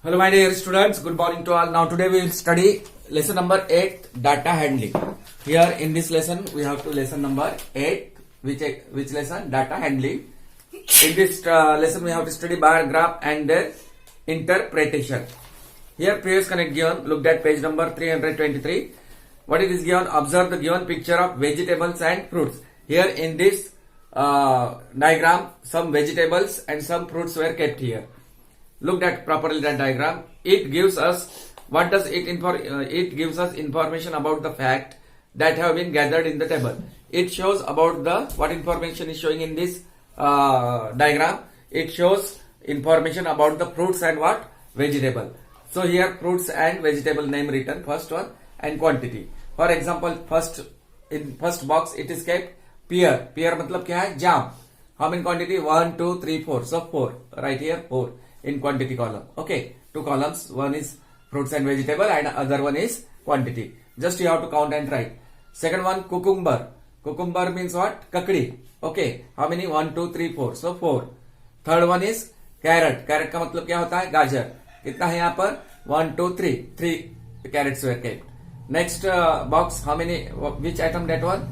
Hello my dear students, good morning to all. Now today we will study lesson number 8, data handling. Here in this lesson we have to lesson number 8, which lesson? Data handling. In this lesson we have to study bar graph and their interpretation. Here previous connect given, looked at page number 323. What it is given? Observe the given picture of vegetables and fruits. Here in this diagram, some vegetables and some fruits were kept here. Looked at properly that diagram. It gives us, what does it it gives us information about the fact that have been gathered in the table. It shows about the, what information is showing in this diagram. It shows information about the fruits and what? Vegetable. So here fruits and vegetable name written, first one, and quantity. For example, in first box it is kept pear. Pear मतलब क्या है? Jam. How many quantity? 1, 2, 3, 4. So 4. Right here 4 in quantity column. Okay. Two columns. One is fruits and vegetable and other one is quantity. Just you have to count and write. Second one cucumber. Cucumber means what? Kakdi. Okay. How many? 1, 2, 3, 4. So 4. Third one is carrot. Carrot का मतलब क्या होता है? गाजर. कितना है यहाँ पर? 1, 2, 3. 3 carrots were kept. Next box. How many? Which item that one?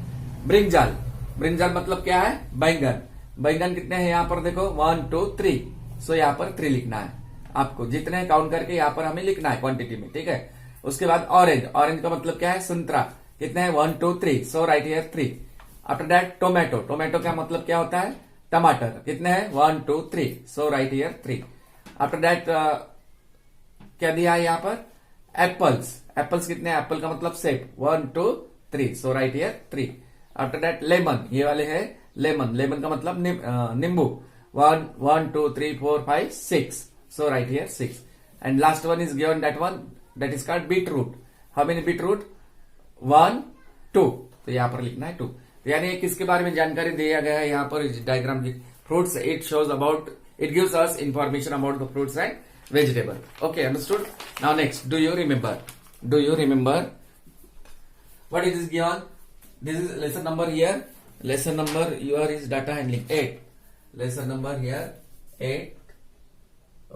Brinjal. Brinjal मतलब क्या है? बैंगन. बैंगन कितने हैं यहाँ पर? देखो 1, 2, 3. सो यहाँ पर 3 लिखना है आपको. जितने काउंट करके यहाँ पर हमें लिखना है क्वांटिटी में. ठीक है. उसके बाद ऑरेंज. ऑरेंज का मतलब क्या है? संतरा. कितने हैं? 1, 2, 3. So right here 3. After that tomato. Tomato का मतलब क्या होता है? टमाटर. कितने हैं? 1, 2, 3. So right here 3. After that क्या दिया है यहाँ पर? एप्पल्स. एप्पल्स कितने हैं? एप्पल का मतलब सेब. 1, 2, 3. So right here 3. After that lemon. ये वाले है लेमन. लेमन का मतलब नींबू. 1, 2, 3, 4, 5, 6. So right here 6. And last one is given, that one that is called beetroot. How many beetroot? 1, 2. तो यहाँ पर लिखना है 2. यानी किसके बारे में जानकारी दिया गया है यहाँ पर डायग्राम की? Fruits. It shows about, it gives us information about the fruits and vegetable. Okay, understood. Now next, do you remember? Do you remember what it is given? This is lesson number here. Lesson number your is data handling 8. Lesson number here 8.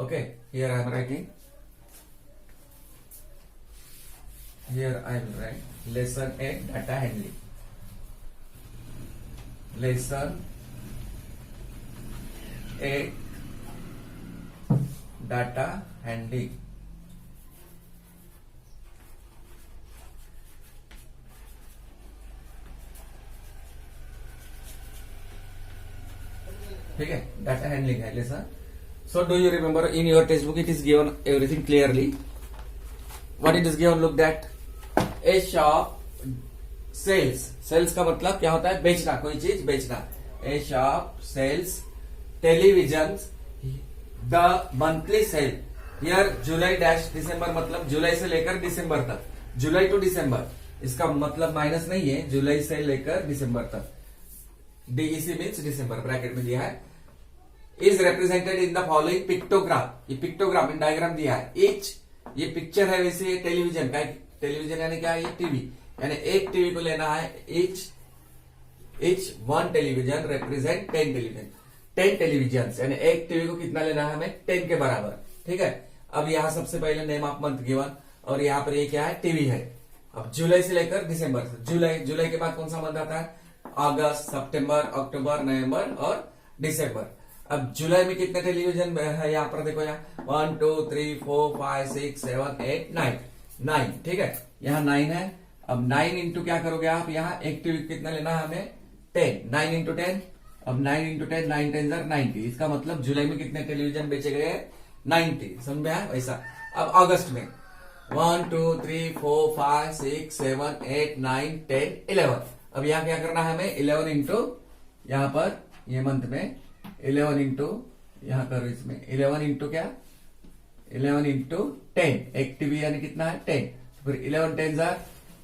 Okay, here I am writing. Here I am writing lesson 8 data handling. Lesson 8 data handling. ठीक है. Data handling है lesson. So do you remember? In your text book it is given everything clearly. What it is given? Look that a shop sales. Sales का मतलब क्या होता है? बेचना, कोई चीज बेचना. A shop sales television the monthly sale. Here July dash December मतलब जुलाई से लेकर दिसंबर तक. July to December. इसका मतलब माइनस नहीं है. जुलाई से लेकर दिसंबर तक. DEC मीन्स दिसंबर ब्रैकेट में दिया है. Is represented in the following pictograph. ये पिक्टोग्राफ इन डायग्राम दिया है. इच ये पिक्चर है, वैसे टेलीविजन का. टेलीविजन यानी क्या है? ये टीवी. यानी एक टीवी को लेना है. Each one television represent 10 television. 10 television यानी एक टीवी को कितना लेना है हमें? 10 के बराबर. ठीक है. अब यहाँ सबसे पहले नेम ऑफ मंथ गिवन और यहाँ पर ये क्या है? टीवी है. अब जुलाई से लेकर दिसंबर. जुलाई के बाद कौन सा मंथ आता है? अगस्त, सितंबर, अक्टूबर, नवंबर और दिसंबर. अब जुलाई में कितने टेलीविजन है यहाँ पर? देखो यहाँ 1, 2, 3, 4, 5, 6, 7, 8, 9. ठीक है. यहाँ 9 है. अब 9 इंटू क्या करोगे आप? यहाँ एक टीवी कितना लेना है हमें? 10. 9 इंटू 10. अब 9 इंटू 10, 9 10 90. इसका मतलब जुलाई में कितने टेलीविजन बेचे गए? 90. समझ में आया? वैसा. अब अगस्त में 1, 2, 3, 4, 5, 6, 7, 8, 9, 10, 11. अब यहाँ क्या करना है हमें? 11 इंटू यहाँ पर ये मंथ में 11 इंटू यहाँ करो इसमें 11 इंटू क्या? 11 इंटू 10. एक टीवी यानी कितना है? 10. फिर 11 10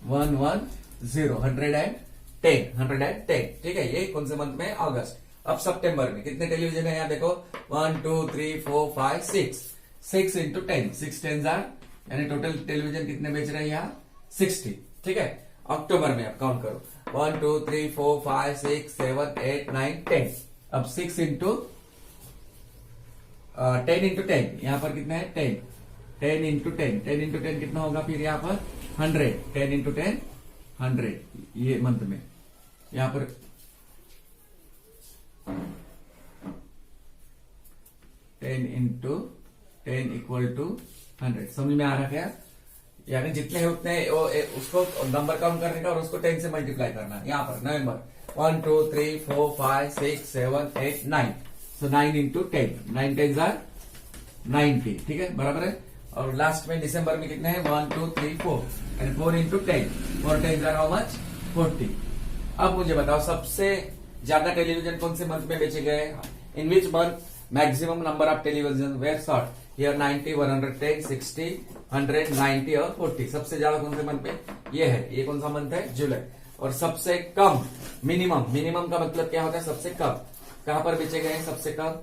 110 110. ठीक है. ये कौन से मंथ में? अगस्त. अब सितंबर में कितने टेलीविजन है यहाँ देखो? 1, 2, 3, 4, 5, 6. 6 इंटू 10. 6 10 यानी टोटल टेलीविजन कितने बेच रहे हैं यहाँ? 60. ठीक है. अक्टूबर में आप काउंट करो. 1, 2, 3, 4, 5, 6, 7, 8, 9, 10. अब 6 इंटू 10 इंटू 10 यहाँ पर कितना है? 10. 10 इंटू 10, 10 इंटू 10 कितना होगा फिर यहाँ पर 100, 10 इंटू 10 100 ये मंथ में यहाँ पर 10 इंटू 10 इक्वल टू 100। समझ में आ रहा क्या? यानी जितने हैं उतने उसको नंबर काउंट करने का और उसको 10 से मल्टीप्लाई करना। यहाँ पर नवंबर 1 2 3 4 5 6 7 8 9, सो 9 इंटू 10, 9 10 आर 90, ठीक है बराबर है। और लास्ट में दिसंबर में कितने हैं 1 2 3 4 and 4 into 10, 4 10 are how much 40। अब मुझे बताओ सबसे ज्यादा टेलीविजन कौन से मंथ में बेचे गए? In which month maximum number of television were sold? Here 90, 110, 60, 100, 90 और 40। सबसे ज्यादा कौन से मंथ में? ये है, ये कौन सा मंथ है? जुलाई। और सबसे कम मिनिमम, मिनिमम का मतलब क्या होता है? सबसे कम कहां पर बेचे गए? सबसे कम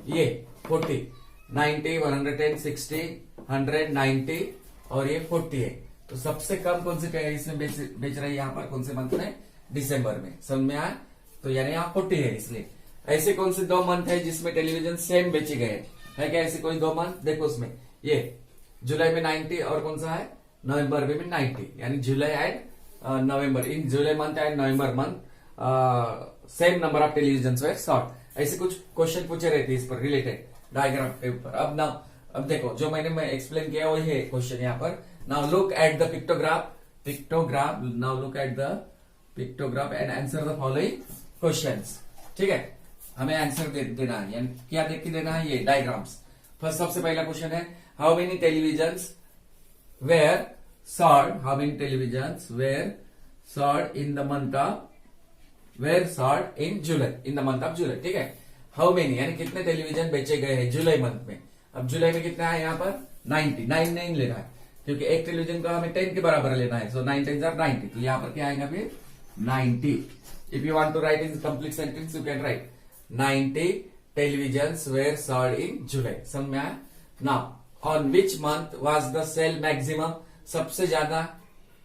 ये 40, 90, 110, 60, 100, 90 और ये 40 है। तो सबसे कम कौन से इसमें बेच रहे हैं यहाँ पर? कौन से मंथ में? दिसंबर में। समझ में आया? तो यानी यहाँ 40 है। इसलिए ऐसे कौन से 2 मंथ है जिसमें टेलीविजन सेम बेचे गए है क्या? ऐसे कोई 2 मंथ देखो उसमें, ये जुलाई में 90 और कौन सा है? नवंबर में 90, यानी July and November. In July month and November month same number of television were sold. ऐसे कुछ क्वेश्चन पूछे रहते हैं इस पर रिलेटेड डायग्राम के ऊपर। अब देखो जो मैं एक्सप्लेन किया वही है क्वेश्चन यहाँ पर। Now look at the pictograph, now look at the pictograph and answer the following questions. ठीक है, हमें आंसर देना है, यानी क्या देख के देना है? ये डायग्राम्स। फर्स्ट सबसे पहला क्वेश्चन है how many televisions were sold, how many televisions were sold in the month of, were sold in July, in the month of July. ठीक है, हाउ मेनी यानी कितने टेलीविजन बेचे गए हैं जुलाई मंथ में। अब जुलाई में कितना है यहाँ पर? 90, 9 नहीं लेना है क्योंकि एक टेलीविजन का हमें 10 के बराबर लेना है। सो 9 10 आर 90, तो यहाँ पर क्या आएगा फिर 90। If you want to write in complete sentence you can write 90 televisions were sold in July। समझ में आया? Now on which month was the sale maximum? सबसे ज्यादा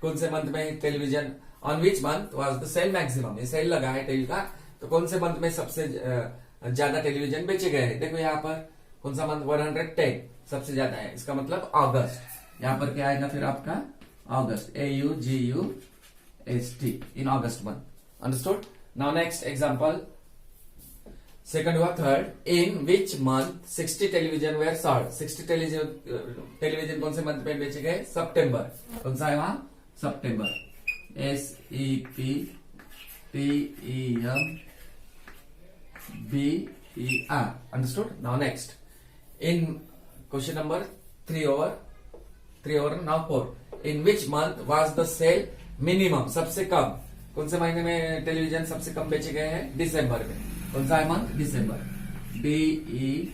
कौन से मंथ में television? On which month was the sale maximum? ये sale लगा है टेली का, तो कौन से मंथ में सबसे ज्यादा टेलीविजन बेचे गए हैं? देखो यहाँ पर कौन सा मंथ? 110 सबसे ज्यादा है, इसका मतलब अगस्त। यहाँ पर क्या आएगा फिर आपका? अगस्त, AUGUST, in August month. Understood? Now next example, second हुआ third, in which month 60 television were sold? 60 television कौन से मंथ में बेचे गए? सितंबर। कौन सा है वहां? सितंबर, SEPTEMBER। Understood? Now next in question number 3 over now 4, in which month was the sale minimum? सबसे कम कौन से महीने में टेलीविजन सबसे कम बेचे गए हैं? दिसंबर में। कौन सा है मंथ? दिसंबर, DECEMBER।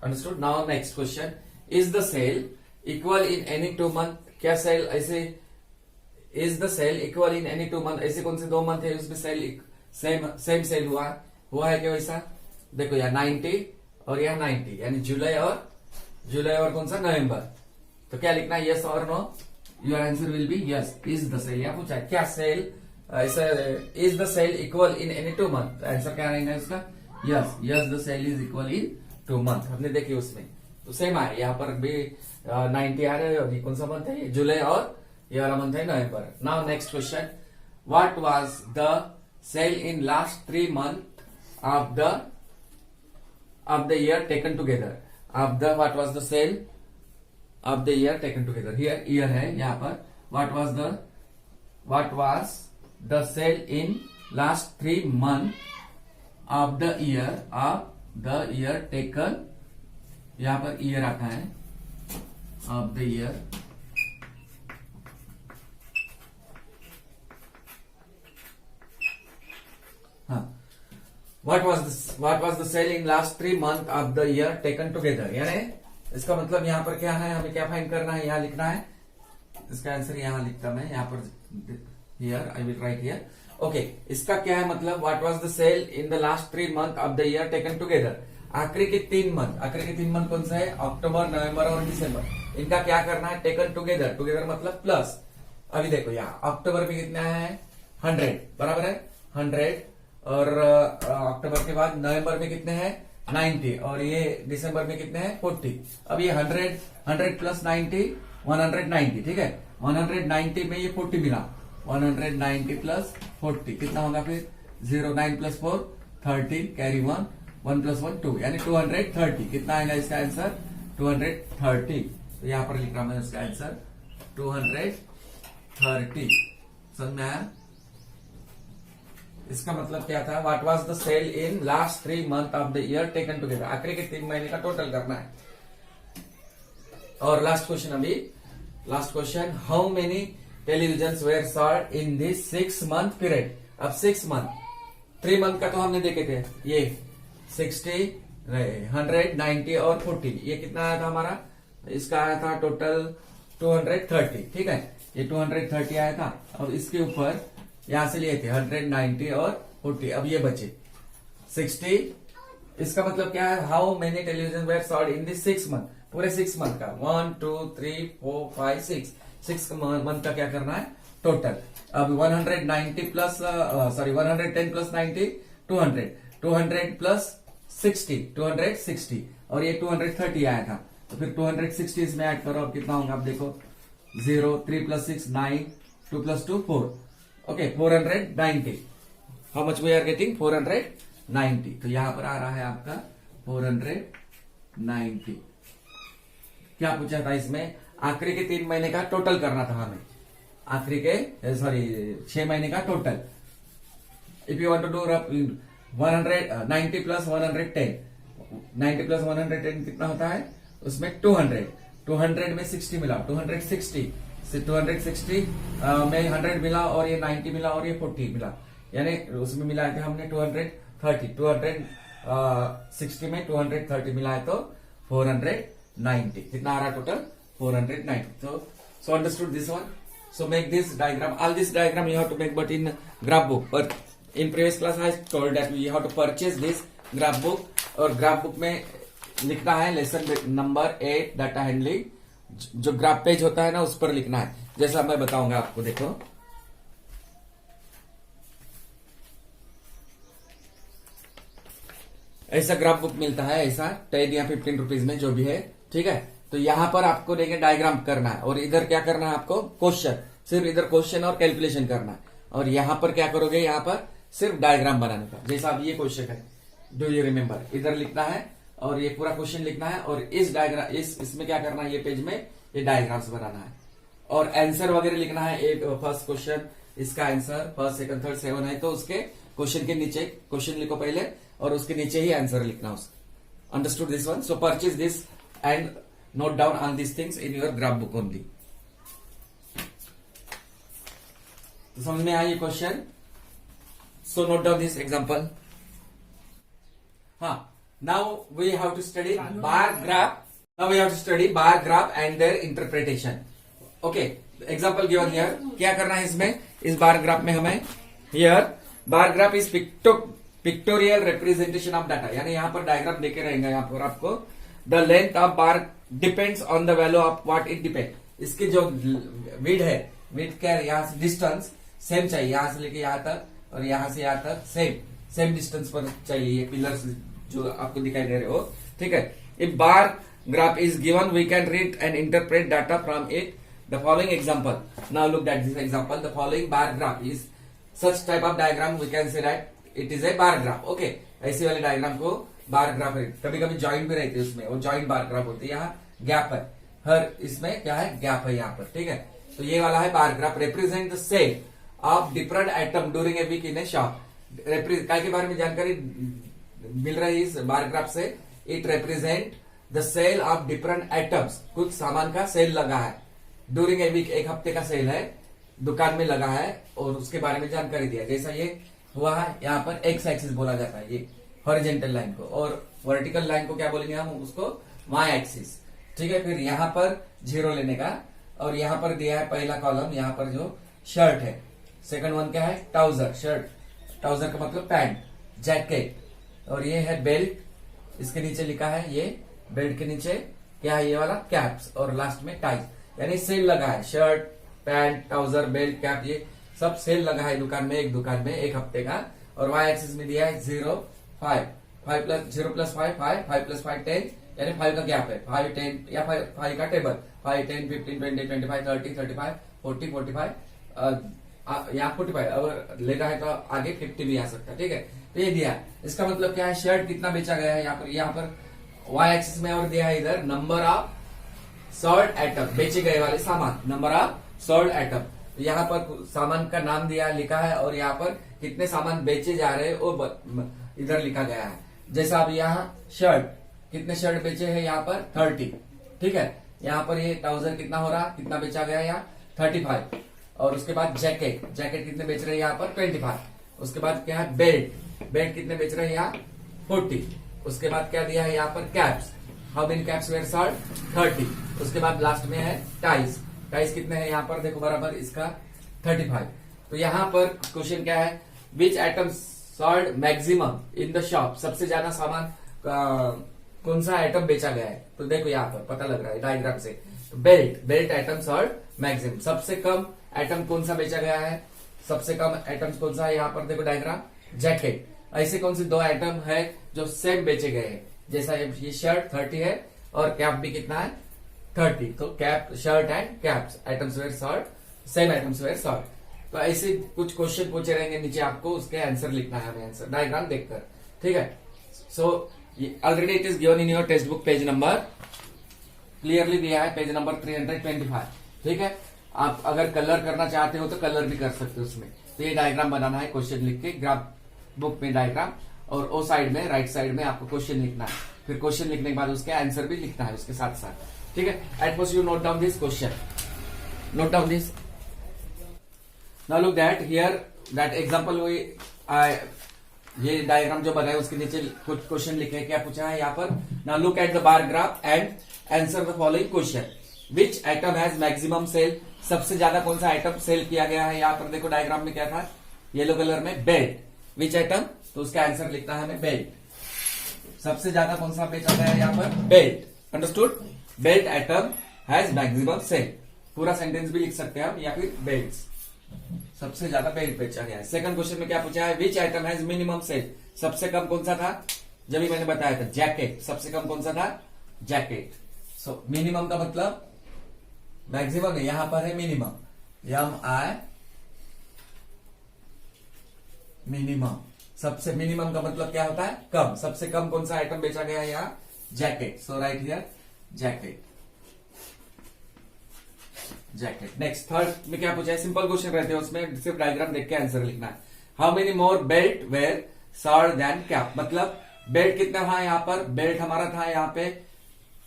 Understood? Now next question, is the sale equal in any 2 month? क्या सेल ऐसे, is the sale equal in any 2 month? ऐसे कौन से 2 मंथ है उसमें सेल सेम सेल हुआ है क्या वैसा? देखो यहाँ 90 और यहाँ 90, यानी जुलाई और कौन सा? नवंबर। तो क्या लिखना है? यस और no? Your answer will be yes. Is the sale, यहाँ पूछा क्या sale, is the sale equal in any 2 month? Answer क्या रहेगा इसका? Yes, the sale is equal in 2 month. हमने देखी उसमें तो सेम आए, यहाँ पर भी 90 आ रहे हैं। कौन सा मंथ है? जुलाई और ये वाला मंथ है नवंबर। Now next question, what was the sale in last 3 month of the year taken together? What was the sale of the year taken together? Here year है यहाँ पर। what was the sale in last 3 months of the year taken, यहाँ पर year आता है, of the year हाँ, what was the sale in last 3 months of the year taken together? यानी इसका मतलब यहाँ पर क्या है? हमें क्या फाइंड करना है? यहाँ लिखना है, इसका आंसर यहाँ लिखता मैं यहाँ पर, here I will write here. Okay, इसका क्या है मतलब? What was the sale in the last 3 month of the year taken together? आखिरी के 3 मंथ कौन सा है? अक्टूबर, नवंबर और दिसंबर। इनका क्या करना है? टेकन टुगेदर मतलब प्लस। अभी देखो यहाँ अक्टूबर में कितना है? 100 बराबर है 100, और अक्टूबर के बाद नवंबर में कितने हैं 90 और ये दिसंबर में कितने हैं 40। अब ये 100 प्लस 90 190 ठीक है। 190 में ये 40 मिला 190 प्लस 40 कितना होगा फिर 0 9 प्लस 4 13 कैरी 1 प्लस 1 2 यानी 230 कितना आएगा इसका आंसर 230। तो यहां पर लिख रहा मैं उसका आंसर 230। समझ में आया। इसका मतलब क्या था what was the sale in last 3 month of the year taken together आखिरी के 3 महीने का टोटल करना है। और लास्ट क्वेश्चन अभी last question how many television were sold in this 6 month period. अब 6 मंथ 3 मंथ का तो हमने देखे थे ये 60 100 90 और 40 ये कितना आया था हमारा इसका आया था टोटल 230 ठीक है। ये 230 आया था। अब इसके ऊपर यहां से लिए थे 190 और 40 अब ये बचे 60। इसका मतलब क्या है how many television were sold in this 6 month पूरे 6 मंथ का 1 2 3 4 5 6 मंथ का क्या करना है टोटल। अब 190 प्लस 110 प्लस 90 200 प्लस 60 260 और ये 230 आया था। तो फिर 260 इसमें ऐड करो अब कितना होगा आप देखो 0 3 plus 6 9 2 plus 2 4 okay 490। How much we are getting 490। तो यहां पर आ रहा है आपका 490। क्या पूछा था इसमें आखिरी के 3 महीने का टोटल करना था हमें आखिरी के 6 महीने का टोटल। If you want to do 190 plus 110 90 plus 110 कितना होता है उसमें 200 में 60 मिला 260 में 100 मिला और ये 90 मिला और ये 40 मिला यानी उसमें मिला के हमने 260 में 230 मिला है तो 490 कितना आ रहा total 490। So understood this one. So make this diagram. All this diagram you have to make but in graph book. But in previous class I told that you have to purchase this graph book और graph book में लिखना है lesson number 8 data handling जो graph page होता है ना उस पर लिखना है जैसा मैं बताऊंगा आपको। देखो ऐसा ग्राफ बुक मिलता है ऐसा 10 या 15 रुपीज में जो भी है ठीक है। तो यहां पर आपको देखिए डायग्राम करना है और इधर क्या करना है आपको क्वेश्चन सिर्फ इधर क्वेश्चन और कैलकुलेशन करना है और यहां पर क्या करोगे यहां पर सिर्फ डायग्राम बनाने का जैसा अब ये क्वेश्चन है डू यू रिमेम्बर इधर लिखना है और ये पूरा क्वेश्चन लिखना है और इस डायग्राम इसमें क्या करना है ये पेज में ये डायग्राम्स बनाना है और आंसर वगैरह लिखना है। एक फर्स्ट क्वेश्चन इसका आंसर फर्स्ट सेकंड थर्ड 7 है तो उसके क्वेश्चन के नीचे क्वेश्चन लिखो पहले और उसके नीचे ही आंसर लिखना उसका। Understood this one. So purchase this and note down all this things in your graph book only. तो समझ में आया ये question. So note down this example. हाँ now we have to study bar graph. Now we have to study bar graph and their interpretation. Okay, example given here. क्या करना है इसमें इस बार ग्राफ में हमें here bar graph is pictorial representation of data यानी यहाँ पर डायग्राम देके रहेंगे यहाँ पर आपको the length of bar depends on the value of what it depends। इसकी जो विड्थ है विड्थ क्या है यहाँ से डिस्टेंस सेम चाहिए यहाँ से लेके यहाँ तक और यहाँ से यहाँ तक सेम डिस्टेंस पर चाहिए ये पिलर्स जो आपको दिखाई दे रहे हो ठीक है। If bar graph is given we can read and interpret data from it the following example. Now look that this example the following bar graph is such type of diagram we can say that it is a bar graph. Okay ऐसे वाले diagram को bar graph कभी कभी joint भी रहते हैं उसमें वो ज्वाइंट बार ग्राफ होती है। यहाँ गैप है हर इसमें क्या है गैप है यहाँ पर ठीक है। तो ये वाला है bar graph represent the sale of different item during a week in a shop. काय के बारे में जानकारी मिल रही है इस बार ग्राफ से। It represent the sale of different items कुछ सामान का सेल लगा है ड्यूरिंग ए वीक एक हफ्ते का सेल है दुकान में लगा है और उसके बारे में जानकारी दिया। जैसा ये हुआ है यहाँ पर एक्स एक्सिस बोला जाता है ये हॉरिजॉन्टल लाइन को और वर्टिकल लाइन को क्या बोलेंगे हम उसको वाई एक्सिस ठीक है। फिर यहाँ पर 0 लेने का और यहाँ पर दिया है पहला कॉलम यहाँ पर जो शर्ट है सेकंड वन क्या है ट्राउजर शर्ट ट्राउजर का मतलब पैंट जैकेट और ये है बेल्ट इसके नीचे लिखा है ये बेल्ट के नीचे क्या है ये वाला कैप्स और लास्ट में टाई यानी सेल लगा है shirt pant trouser belt cap ये सब सेल लगा है दुकान में एक हफ्ते का और y एक्सिस में दिया है 0 5 5 प्लस 0 प्लस 5 5 5 प्लस 5 10 यानी 5 का गैप है 5 10 या 5 का टेबल 5 10 15 20 25 30 35 40 45 यहाँ 45 अगर लेना है तो आगे 50 भी आ सकता है। ठीक है, तो ये दिया है। इसका मतलब क्या है, शर्ट कितना बेचा गया है यहाँ पर y एक्सिस में, और दिया है इधर नंबर ऑफ सोल्ड आइटम, बेचे गए वाले सामान, नंबर ऑफ सोल्ड आइटम। यहाँ पर सामान का नाम दिया लिखा है और यहाँ पर कितने सामान बेचे जा रहे हैं वो इधर लिखा गया है। जैसा अब यहाँ शर्ट, कितने शर्ट बेचे हैं यहाँ पर 30। ठीक है, यहाँ पर ये ट्राउजर कितना हो रहा, कितना बेचा गया यहाँ 35। और उसके बाद जैकेट, जैकेट कितने बेच रहे हैं यहाँ पर 25। उसके बाद क्या है बेल्ट, बेल्ट कितने बेच रहे हैं यहाँ 40। उसके बाद क्या दिया है यहाँ पर caps, how many caps were sold 30। उसके बाद लास्ट में है टाइज, टाइज कितने हैं यहाँ पर देखो बराबर इसका 35। तो यहाँ पर क्वेश्चन क्या है, which item sold maximum in the shop, सबसे ज्यादा सामान कौन सा आइटम बेचा गया है। तो देखो यहाँ पर पता लग रहा है डायग्राम से, तो belt, belt item sold maximum, सबसे कम आइटम कौन सा बेचा गया है, सबसे कम आइटम कौन सा है यहाँ पर देखो डायग्राम, जैकेट। ऐसे कौन से दो आइटम है जो सेम बेचे गए हैं, जैसा ये शर्ट 30 है और कैप भी कितना है 30। तो cap, shirt and caps items were sold, same items were sold. तो ऐसे कुछ क्वेश्चन पूछे रहेंगे नीचे, आपको उसके आंसर लिखना है, हमें आंसर डायग्राम देखकर। ठीक है, so already it is given in your text book page number, clearly दिया है पेज नंबर 325। ठीक है, आप अगर कलर करना चाहते हो तो कलर भी कर सकते हो उसमें। तो ये डायग्राम बनाना है, क्वेश्चन लिख के ग्राफ बुक में डायग्राम, और ओ साइड में राइट साइड में आपको क्वेश्चन लिखना है। फिर क्वेश्चन लिखने के बाद उसके आंसर भी लिखना है उसके साथ साथ। ठीक है, at first you note down this question, note down this. Now look that here, that example ये डायग्राम जो बनाया उसके नीचे कुछ क्वेश्चन लिखे, क्या पूछा है यहाँ पर। Now look at the bar graph and answer the following question. Which item has maximum sale, सबसे ज्यादा कौन सा आइटम सेल किया गया है। यहाँ पर देखो डायग्राम में क्या था, येलो कलर में बेल्ट, विच आइटम, तो उसका आंसर लिखना है हमें बेल्ट। सबसे ज्यादा कौन सा बेचा गया है यहाँ पर belt, understood. Belt item has maximum sale, पूरा सेंटेंस भी लिख सकते हैं हम, या फिर बेल्ट, सबसे ज्यादा बेल्ट बेचा गया है। सेकंड क्वेश्चन में क्या पूछा है, which item has minimum cell, सबसे कम कौन सा था, जब भी मैंने बताया था जैकेट, सबसे कम कौन सा था जैकेट। सो मिनिमम का मतलब मैक्सिमम है, यहां पर है मिनिमम, MI मिनिमम। सबसे मिनिमम का मतलब क्या होता है कम, सबसे कम कौन सा आइटम बेचा गया है यहाँ jacket. So right here jacket, jacket. Next third में क्या पूछा है, सिंपल क्वेश्चन रहते हैं उसमें सिर्फ डायग्राम देख के आंसर लिखना है। How many more belt were sold then cap, मतलब बेल्ट कितना था यहाँ पर, बेल्ट हमारा था यहाँ पे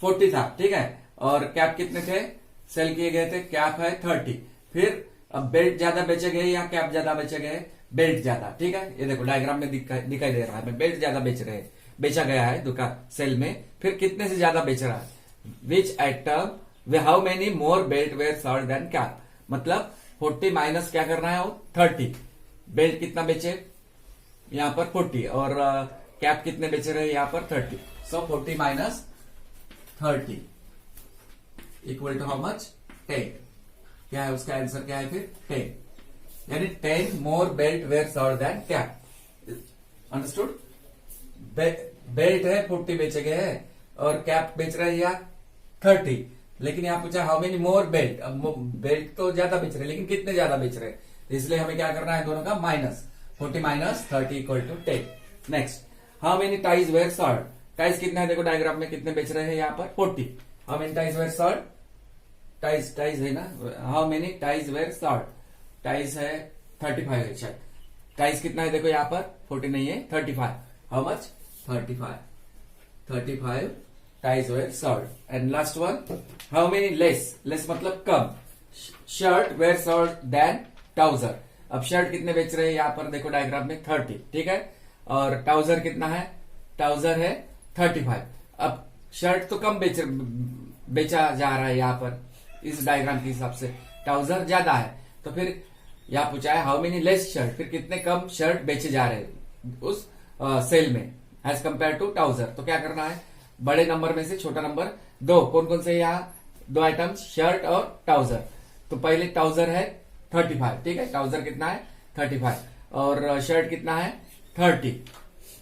40 था। ठीक है, और कैप कितने थे सेल किए गए थे, कैप है 30। फिर अब बेल्ट ज्यादा बेचे गए या कैप ज्यादा बेचे गए, बेल्ट ज्यादा। ठीक है, ये देखो डायग्राम में दिखाई दे रहा है, बेल्ट ज्यादा बेचा गया है दुकान सेल में। फिर कितने से ज्यादा बेच रहा है, which item how many more belt were sold then cap, मतलब 40 माइनस क्या करना है वो 30। बेल्ट कितना बेचे यहाँ पर 40 और कैप कितने बेचे रहे यहाँ पर 30। So 40 minus 30 equal to how much 10। क्या है उसका आंसर, क्या है फिर 10, यानी 10 more belt were sold then cap, understood. Belt है 40 बेचे गए हैं और कैप बेच रहे हैं यहाँ 30, लेकिन यहाँ पूछा हाउ मेनी मोर बेल्ट। अब बेल्ट तो ज्यादा बेच रहे हैं, लेकिन कितने ज्यादा बेच रहे हैं, इसलिए हमें क्या करना है दोनों का minus, 40 minus 30 equal to 10। Next, how many ties were sold, ties कितना है देखो डायग्राम में, कितने बेच रहे हैं यहाँ पर 40। How many ties were sold, ties ties है ना, how many ties were sold, ties है 35 है शायद, टाइज कितना है देखो यहाँ पर 40 नहीं है 35। How much 35 ties were sold. And last one, how many less, less मतलब कम, shirt were sold then trouser. अब शर्ट कितने बेच रहे हैं यहाँ पर देखो डायग्राम में 30। ठीक है, और ट्राउजर कितना है, ट्राउजर है 35। अब शर्ट तो कम बेचा जा रहा है यहाँ पर इस डायग्राम के हिसाब से, ट्राउजर ज्यादा है। तो फिर यहाँ पूछा है हाउ मेनी लेस शर्ट, फिर कितने कम शर्ट बेचे जा रहे हैं उस सेल में एज कंपेयर टू ट्राउजर। तो क्या करना है, बड़े नंबर में से छोटा नंबर दो, कौन कौन से यहाँ दो आइटम्स शर्ट और ट्राउजर। तो पहले ट्राउजर है 35। ठीक है, ट्राउजर कितना है 35 और शर्ट कितना है 30।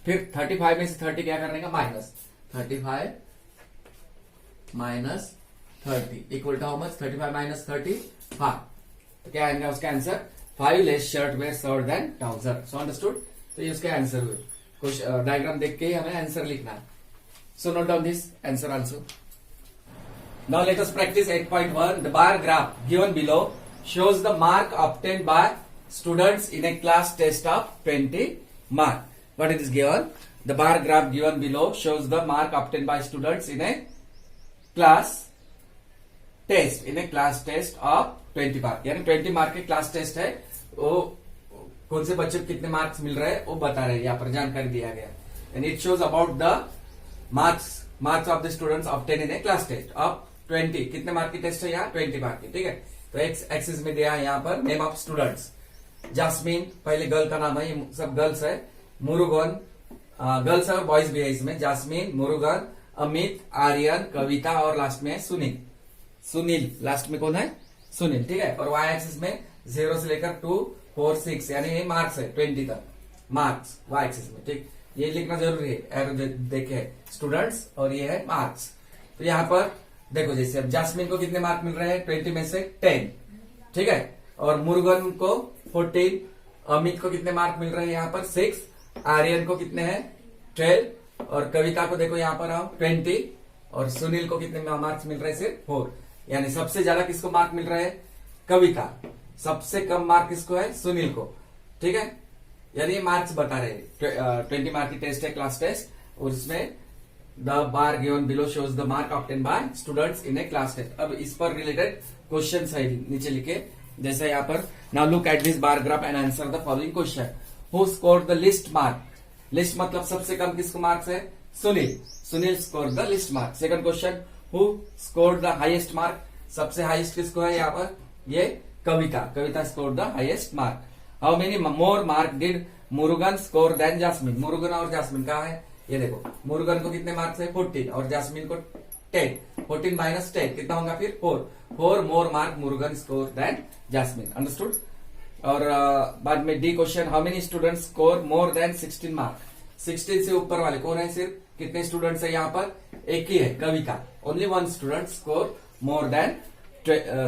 फिर 35 में से 30 क्या करने का, minus 35 minus 30 equal to how much, 35 minus 30 5। तो क्या आएगा उसका answer, 5 less shirt were short than trouser. So understood. तो ये उसका आंसर हुए। कुछ डायग्राम देख के ही हमें आंसर लिखना है। So note down this answer also. Now let us practice 8.1. The bar graph given below shows the mark obtained by students in a class test of 20 mark. What it is given? The bar graph given below shows the mark obtained by students in a class test of 20 mark. यानी 20 mark के class test है, वो कौन से बच्चे को कितने marks मिल रहे हैं वो बता रहे हैं, यहाँ पर जानकारी दिया गया। And it shows about the marks of the students obtain in a class test of 20। कितने मार्क की टेस्ट है यहाँ, 20 मार्क की। ठीक है, तो एक्स एक्सिस में दिया है यहाँ पर नेम ऑफ स्टूडेंट्स। जास्मीन पहले गर्ल का नाम है, ये सब गर्ल्स है। मुरुगन गर्ल्स है और बॉयज भी है इसमें। जास्मीन, मुरुगन, अमित, आर्यन, कविता और लास्ट में है सुनील। सुनील लास्ट में कौन है, सुनील। ठीक है, और वाई एक्सिस में 0 से लेकर 2 4 6 यानी ये मार्क्स है 20 तक मार्क्स वाई एक्सिस में। ठीक, ये लिखना जरूरी है। एरो देखे स्टूडेंट्स और ये है मार्क्स। तो यहाँ पर देखो, जैसे अब जास्मिन को कितने मार्क मिल रहे हैं, 20 में से 10। ठीक है, और मुरुगन को 14, अमित को कितने मार्क मिल रहे हैं यहाँ पर 6, आर्यन को कितने हैं 12, और कविता को देखो यहाँ पर आओ 20, और सुनील को कितने मार्क्स मिल रहे हैं सिर्फ 4। यानी सबसे ज्यादा किसको मार्क मिल रहे हैं, कविता। सबसे कम मार्क किसको है, सुनील को। ठीक है, यानी मार्क्स बता रहे हैं। 20 मार्क की टेस्ट है, क्लास टेस्ट, और उसमें the bar given below shows the mark obtain by students in a class test. अब इस पर रिलेटेड क्वेश्चन है नीचे लिखे, जैसे यहाँ पर now look at this bar graph and answer the following question. Who scored the least mark, least मतलब सबसे कम किसको मार्क्स है, Sunil. Sunil score the least mark. Second question, who scored the highest mark, सबसे हाईएस्ट किसको है यहाँ पर, ये Kavita. Kavita score the highest mark. How many more mark did Murugan score than jasmine. Murugan और जास्मिन कहा है, ये देखो, मुरुगन को कितने मार्क्स है 14 और जास्मिन को 10। 14 माइनस 10 कितना होगा फिर 4 more mark Murugan score than Jasmine. Understood. और बाद में D question, how many students score more than 16 mark. 16 से ऊपर वाले कौन है, सिर्फ कितने स्टूडेंट्स है यहाँ पर, एक ही है, Kavita. Only 1 student score more than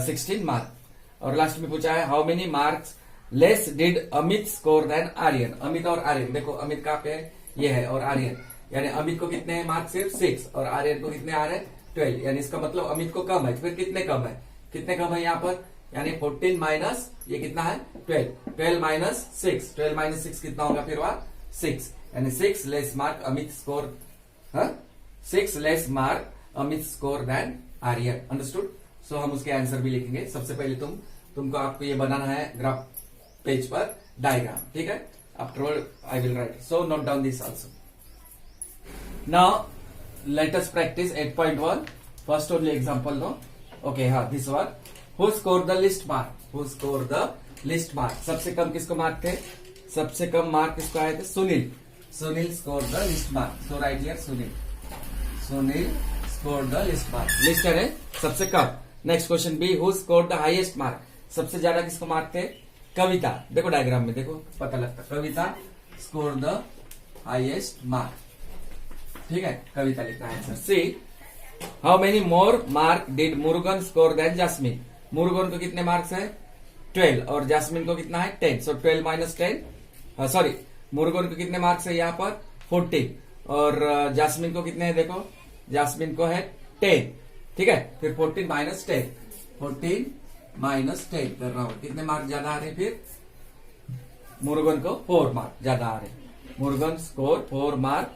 16 mark. और लास्ट में पूछा है, how many marks less did Amit score than Aryan. Amit और आर्यन, देखो अमित कहाँ पे है, ये है, और आर्यन, यानी अमित को कितने हैं मार्क्स सिर्फ 6 और आर्यन को कितने आ रहे हैं 12। यानी इसका मतलब अमित को कम है, फिर कितने कम है, कितने कम है यहाँ पर, यानी 14 माइनस ये कितना है 12, 12 माइनस 6, 12 माइनस 6 कितना होगा फिर वह 6, यानी 6 less mark Amit score, 6 less mark Amit score than Aryan. Understood. So हम उसके आंसर भी लिखेंगे। सबसे पहले तुमको आपको ये बनाना है ग्राफ पेज पर डायग्राम। ठीक है, after all I will write, so note down this also. Now let us practice 8.1 first only example no. Okay, हाँ, this one, who score the least mark, who score the least mark. सबसे कम किसको mark थे, सबसे कम mark किसको आए थे, Sunil. Sunil score the least mark. So right here Sunil, Sunil score the least mark. Least है सबसे कम। Next question B, who score the highest mark. सबसे ज्यादा किसको मार्क थे, कविता। देखो डायग्राम में देखो पता लगता, Kavita score the highest mark. ठीक है, कविता लिखना है answer. C, how many more mark did Murugan score than jasmine. Murugan को कितने मार्क्स है 12 और जास्मिन को कितना है 10। सो 12 माइनस 10, सॉरी, मुरुगन को कितने मार्क्स है यहाँ पर 14 और जास्मिन को कितने हैं, देखो जास्मिन को है 10। ठीक है, फिर 14 माइनस 10, 14 माइनस 10 कर रहा हूं, कितने मार्क ज्यादा आ रहे हैं, फिर मुरुगन को 4 मार्क ज्यादा आ रहे हैं। Murugan score 4 mark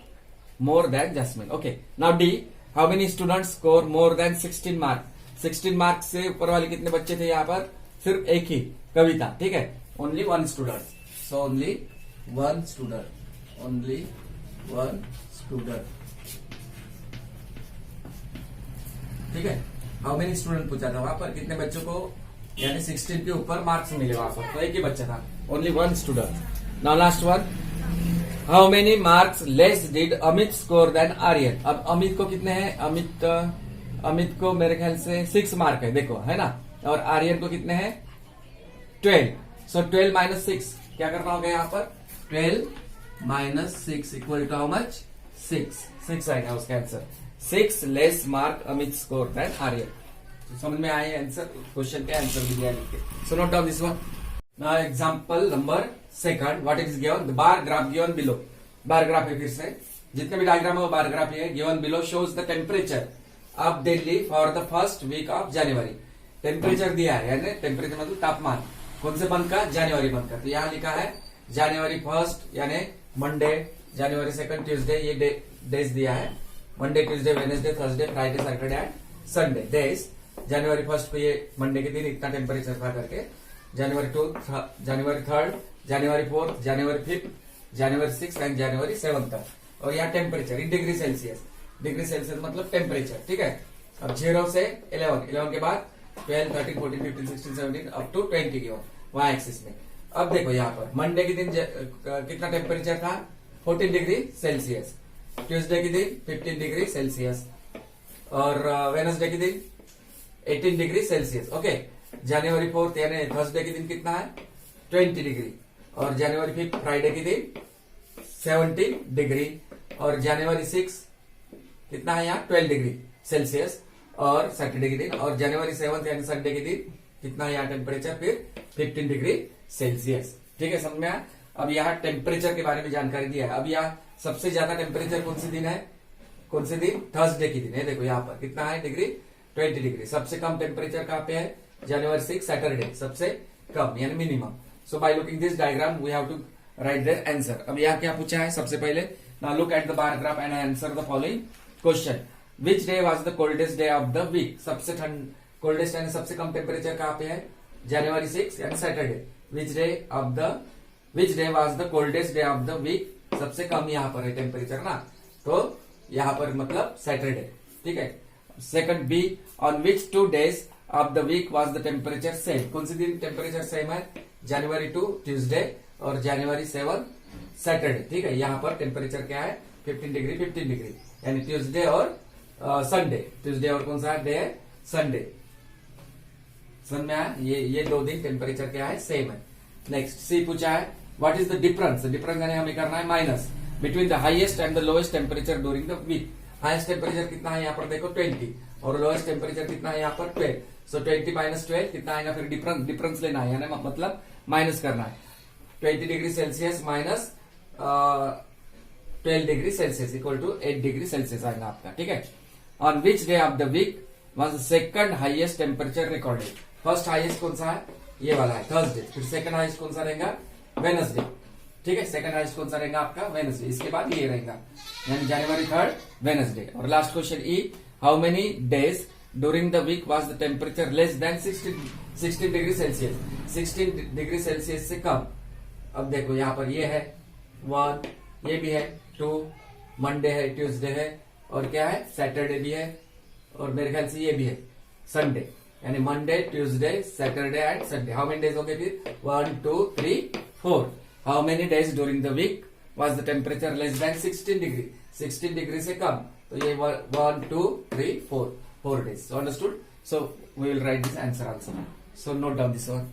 more than jasmine. Okay, now D, how many students score more than 16 mark. 16 mark से ऊपर वाले कितने बच्चे थे यहाँ पर, सिर्फ एक ही, कविता। ठीक है, only 1 student. So only 1 student, only 1 student. ठीक है, हाउ मेनी स्टूडेंट पूछा था वहां पर, कितने बच्चों को, यानी 16 के ऊपर मार्क्स मिले वहां पर, तो एक ही बच्चा था, only 1 student. Now last one, how many marks less did Amit score than Aryan. अब अमित को कितने हैं, अमित को मेरे ख्याल से 6 मार्क है, देखो है ना, और आर्यन को कितने हैं 12। सो 12 माइनस 6 क्या करना होगा यहाँ पर, 12 -6 इक्वल टू हाउ मच 6 आएगा उसका answer 6 less mark Amit score than Aryan. तो समझ में आए आंसर, क्वेश्चन के आंसर भी दिया लिख के। So note down this one. Now example number second, what is given, the bar graph given below. Bar graph है, फिर से जितने भी डायग्राम है वो बार ग्राफ है। Given below shows the temperature of Delhi for the first week of January. Temperature दिया है, यानी टेम्परेचर मतलब तापमान, कौन से मंथ का, जनवरी मंथ का। तो यहाँ लिखा है जनवरी 1 यानी मंडे, जनवरी 2 ट्यूसडे, ये डेज दिया है, Monday Tuesday Wednesday Thursday Friday Saturday and Sunday days. जनवरी 1 को ये मंडे के दिन इतना टेम्परेचर था करके, जनवरी 2, जनवरी 3, जनवरी 4, जनवरी 5, जनवरी 6 एंड जनवरी 7 तक। और यहाँ temperature in degree Celsius, degree Celsius मतलब टेम्परेचर, ठीक है। अब 0 से 11 के बाद 12, 13, 14, 15, 16, 17 अप टू 20 की ओर वहां एक्सिस में। अब देखो यहाँ पर मंडे के दिन कितना टेम्परेचर था, 14 डिग्री सेल्सियस, ट्यूसडे के दिन 15 डिग्री सेल्सियस, और वेनसडे के दिन 18 डिग्री सेल्सियस। ओके, जनवरी 4 यानी थर्सडे के दिन कितना है, 20 डिग्री, और जनवरी 5 फ्राइडे के दिन 17 डिग्री, और जनवरी 6 कितना है यहाँ 12 डिग्री सेल्सियस और सैटरडे के दिन, और जनवरी 7 यानी संडे के दिन कितना है यहाँ टेम्परेचर फिर 15 डिग्री सेल्सियस। ठीक है, समझ में आया। अब यहाँ टेम्परेचर के बारे में जानकारी दिया है। अब यहाँ सबसे ज्यादा टेम्परेचर कौन से दिन है, कौन से दिन, थर्सडे के दिन है। देखो यहाँ पर कितना है डिग्री, 20 डिग्री। सबसे कम टेम्परेचर कहाँ पे है, जनवरी 6 सैटरडे, सबसे कम यानी minimum. So by looking this diagram we have to write their answer. अब यहाँ क्या पूछा है सबसे पहले, now look at the bar graph and answer the following question. Which day was the coldest day of the week. सबसे ठंड, coldest यानी सबसे कम टेम्परेचर कहाँ पे है, जनवरी 6 यानी Saturday. Which day was the coldest day of the week, सबसे कम यहाँ पर है टेम्परेचर ना, तो यहाँ पर मतलब सैटरडे। ठीक है। Second B, on which 2 days of the week was the temperature same. कौन सी दिन टेम्परेचर सेम है, जनवरी 2 ट्यूसडे और जनवरी 7 सैटरडे। ठीक है, यहाँ पर टेम्परेचर क्या है, 15 डिग्री 15 डिग्री, यानी ट्यूसडे और संडे। ट्यूसडे और कौन सा डे है, संडे। समझ में आया, ये 2 दिन टेम्परेचर क्या है, सेम है। नेक्स्ट सी पूछा है, what is the difference. Difference यानी हमें करना है minus between the highest and the lowest temperature during the week. Highest temperature कितना है यहाँ पर देखो 20, और लोएस्ट टेम्परेचर कितना है यहाँ पर 12। सो 20 माइनस 12 कितना आएगा, फिर डिफरेंस लेना है, यानी मतलब माइनस करना है। 20 degree Celsius minus 12 degree Celsius equal to 8 degree Celsius आएगा आपका। ठीक है। On which day of the week was second highest temperature recorded. First highest कौन सा है, ये वाला है थर्सडे। फिर सेकंड हाईएस्ट कौन सा रहेगा, वेनसडे। ठीक है, सेकंड हाईएस्ट कौन सा रहेगा आपका, वेनसडे। इसके बाद ये रहेगा, यानी जनवरी 3 वेनसडे। और last question E, how many days during the week was the temperature less than 16 degree Celsius. 16 degree Celsius से कम। अब देखो यहाँ पर ये है 1, ये भी है 2, मंडे है, ट्यूसडे है, और क्या है सैटरडे भी है, और मेरे ख्याल से ये भी है संडे, यानी Monday Tuesday Saturday and Sunday. How many days हो गए फिर, 1 2 3 4। How many days during the week was the temperature less than 16 degree, 16 degree से कम। तो ये 1 2 3 4 days. So understood. So we will write this answer also. So note down this one.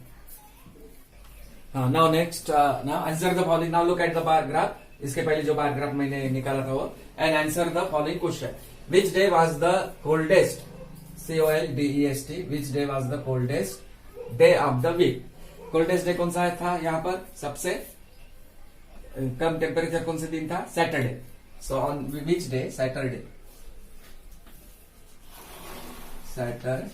Now next, now answer the following. Now look at the bar graph. इसके पहले जो bar graph मैंने निकाला था वो, and answer the following question. Which day was the coldest, COLDEST, which day was the coldest day of the week. Coldest day कौन सा था यहाँ पर, सबसे कम टेम्परेचर कौन से दिन था, Saturday. So on which day, Saturday, Saturday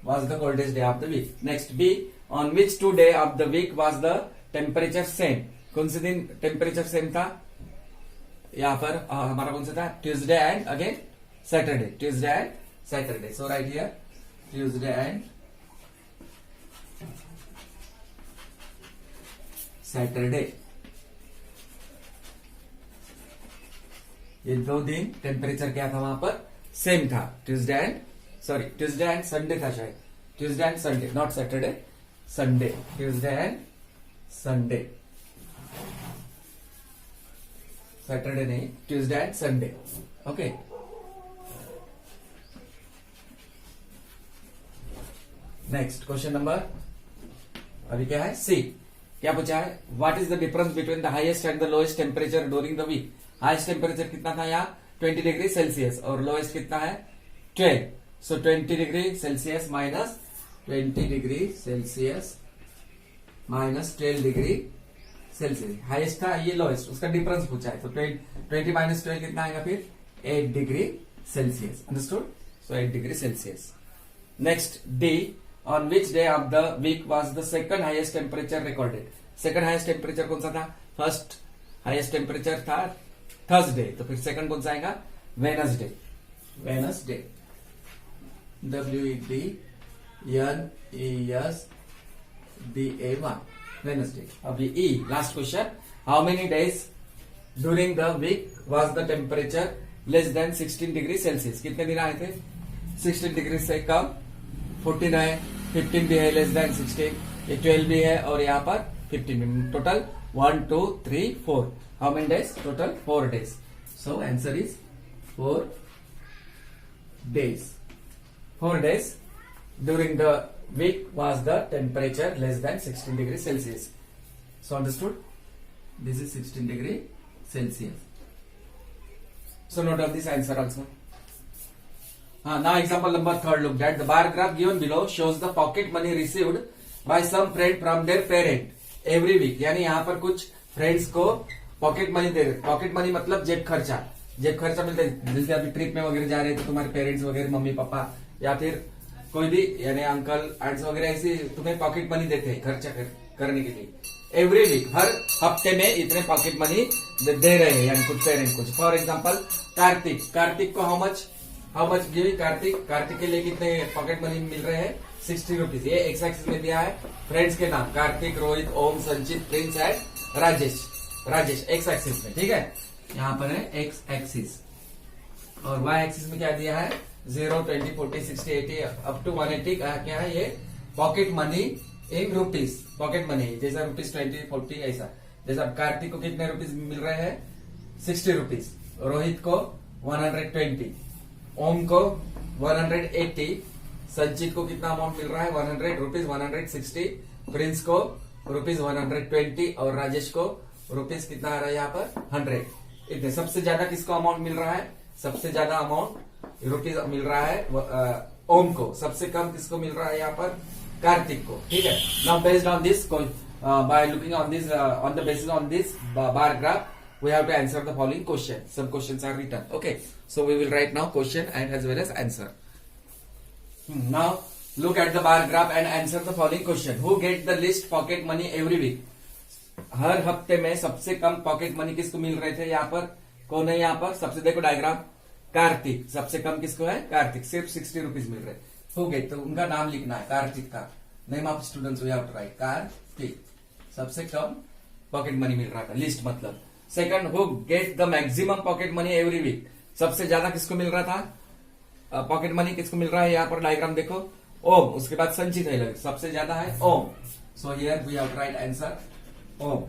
was the coldest day of the week. Next B, on which 2 day of the week was the temperature same. कौन से दिन टेम्परेचर सेम था, यहाँ पर हमारा कौन सा था, Tuesday and again Saturday, Tuesday and Saturday. So right here Tuesday and Saturday, ये 2 दिन टेम्परेचर क्या था वहां पर, सेम था। ट्यूसडे एंड संडे था शायद, Tuesday and Sunday, not Saturday, Sunday, Tuesday and Sunday, Saturday नहीं, Tuesday and Sunday. Okay, next question number, अभी क्या है सी। क्या पूछा है, what is the difference between the highest and the lowest temperature during the week. Highest temperature कितना था यहाँ 20 डिग्री सेल्सियस और लोएस्ट कितना है 12। सो 20 degree Celsius minus 20 degree Celsius minus 12 degree Celsius. Highest था ये लोएस्ट, उसका डिफरेंस पूछा है। तो 20 माइनस 12 कितना आएगा फिर 8 degree Celsius. Understood. So 8 degree Celsius. Next D, on which day of the week was the second highest temperature recorded. Second highest temperature कौन सा था, फर्स्ट हाईएस्ट टेम्परेचर था थर्सडे, तो फिर सेकंड कौन सा आएगा वेनसडे। Wednesday WENESDAY Wednesday. अभी E last question, how many days during the week was the temperature less than 16 degree Celsius. कितने दिन आए थे 16 डिग्री से कम, 14 है, 15 भी है लेस देन 16, ये 12 भी है और यहाँ पर 15। Total 1 2 3 4, how many days total 4 days. So answer is 4 days. 4 days during the week was the temperature less than 16 degrees Celsius. So understood? This is 16 degree Celsius. So note of this answer also. Now example number 3, look at the bar graph given below shows the pocket money received by some friend from their parent every week. यानी यहाँ पर कुछ friends को pocket money दे रहे। Pocket money मतलब जेब खर्चा, जेब खर्चा मिलता है। जैसे अभी ट्रिप में वगैरह जा रहे हैं तो तुम्हारे पेरेंट्स वगैरह मम्मी पापा या फिर कोई भी यानी अंकल आंट्स वगैरह ऐसे तुम्हें पॉकेट मनी देते हैं खर्चा करने के लिए। एवरी वीक हर हफ्ते में इतने पॉकेट मनी दे रहे हैं यानी कुछ पेरेंट कुछ। फॉर एग्जांपल कार्तिक को हाउ मच गिव कार्तिक के लिए कितने पॉकेट मनी मिल रहे हैं 60 रुपीज। ये एक्स एक्सिस में दिया है फ्रेंड्स के नाम, कार्तिक, रोहित, ओम, संचित, Prince and Rajesh x axis में। ठीक है, यहाँ पर है एक्स एक्सिस और वाई एक्सिस में क्या दिया है 0 20 40 60 80 अप टू 180 क्या है ये pocket money in rupees. Pocket money जैसा रुपीज 20 40 ऐसा। जैसा कार्तिक को कितने रुपीज मिल रहे हैं 60 रुपीज, रोहित को 120, ओम को 180, संचित को कितना अमाउंट मिल रहा है 100 रुपीज 160, प्रिंस को रुपीज 120 और राजेश को रुपीज कितना आ रहा है यहाँ पर 100। इतने सबसे ज्यादा किसको अमाउंट मिल रहा है, सबसे ज्यादा अमाउंट रुपीज मिल रहा है ओम को, सबसे कम किसको मिल रहा है यहाँ पर कार्तिक को। ठीक है, now based on this by looking on this on the basis on this bar graph we have to answer the following question. Some questions are written. Okay, so we will write now question and as well as answer. Now look at the bar graph and answer the following question. Who get the least pocket money every week. हर हफ्ते में सबसे कम pocket money किसको मिल रहे थे, यहाँ पर कौन है, यहाँ पर सबसे देखो डायग्राम कार्तिक, सबसे कम किसको है कार्तिक, सिर्फ 60 रुपीज मिल रहे हो गए। तो उनका नाम लिखना है कार्तिक का, name of students we have to write Kartik, सबसे कम पॉकेट मनी मिल रहा था लिस्ट मतलब। Second, who get the maximum pocket money every week, सबसे ज्यादा किसको मिल रहा था पॉकेट मनी, किसको मिल रहा है यहाँ पर डायग्राम देखो ओम, उसके बाद संचित है, सबसे ज्यादा है Om. So here we have to write answer Om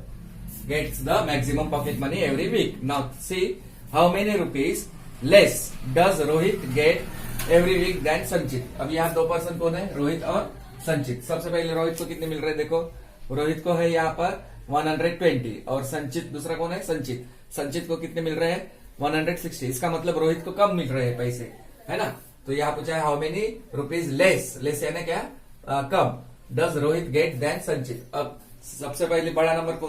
gets the maximum pocket money every week. Now see how many rupees less does Rohit get every week than Sanchit. अब यहाँ दो पर्सन कौन है, रोहित और संचित। सबसे पहले रोहित को कितने मिल रहे हैं, देखो रोहित को है यहाँ पर 120 और संचित दूसरा कौन है संचित को कितने मिल रहे हैं 160। इसका मतलब रोहित को कम मिल रहे हैं पैसे, है ना। तो यहाँ पूछा है हाउ मेनी रुपीज लेस यानी क्या कम डज रोहित गेट देन संचित। अब सबसे पहले बड़ा नंबर को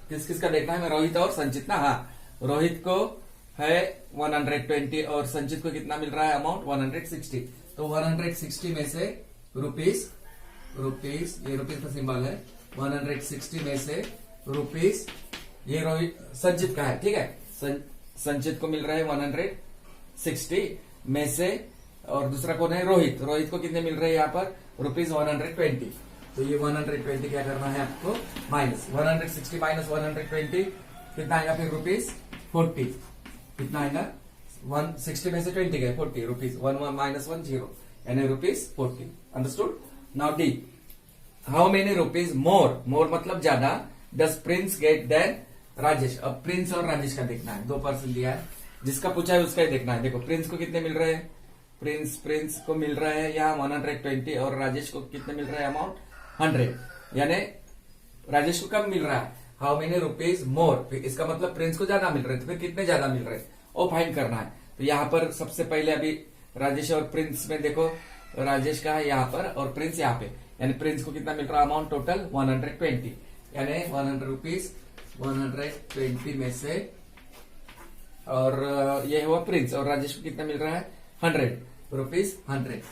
किसका देखना है, रोहित और संचित ना। हाँ, रोहित को है 120 और संचित को कितना मिल रहा है अमाउंट 160। तो 160 में से रुपीज ये रुपीज का सिंबल है, 160 में से रुपीज ये रोहित संचित का है। ठीक है, संचित को मिल रहा है 160 में से और दूसरा कौन है रोहित को कितने मिल रहे हैं यहाँ पर रुपीज 120। तो ये 120 क्या करना है आपको माइनस 160 माइनस 120 कितना आएगा फिर रुपीज 40। कितना आएगा 160 में से 20 गए 40 रुपीज 1 माइनस 1 0 यानी rupees 40। Understood. Now D, how many rupees more मतलब ज्यादा does Prince get than Rajesh. अब प्रिंस और राजेश का देखना है, दो पर्सन दिया है, जिसका पूछा है उसका ही देखना है। देखो प्रिंस को कितने मिल रहे हैं, प्रिंस को मिल रहा है यहाँ 120 और राजेश को कितने मिल रहा है अमाउंट 100 यानी राजेश को कम मिल रहा है, हाउ मेनी रुपीज मोर, इसका मतलब प्रिंस को ज्यादा मिल रहे हैं, तो फिर कितने ज्यादा मिल रहे हैं वो फाइंड करना है। तो यहाँ पर सबसे पहले अभी राजेश और प्रिंस में देखो, राजेश का है यहाँ पर और प्रिंस यहाँ पे, यानी प्रिंस को कितना मिल रहा है अमाउंट टोटल 120, यानी 100 रुपीज 120 में से, और ये हुआ प्रिंस, और राजेश को कितना मिल रहा है 100 रुपीज 100।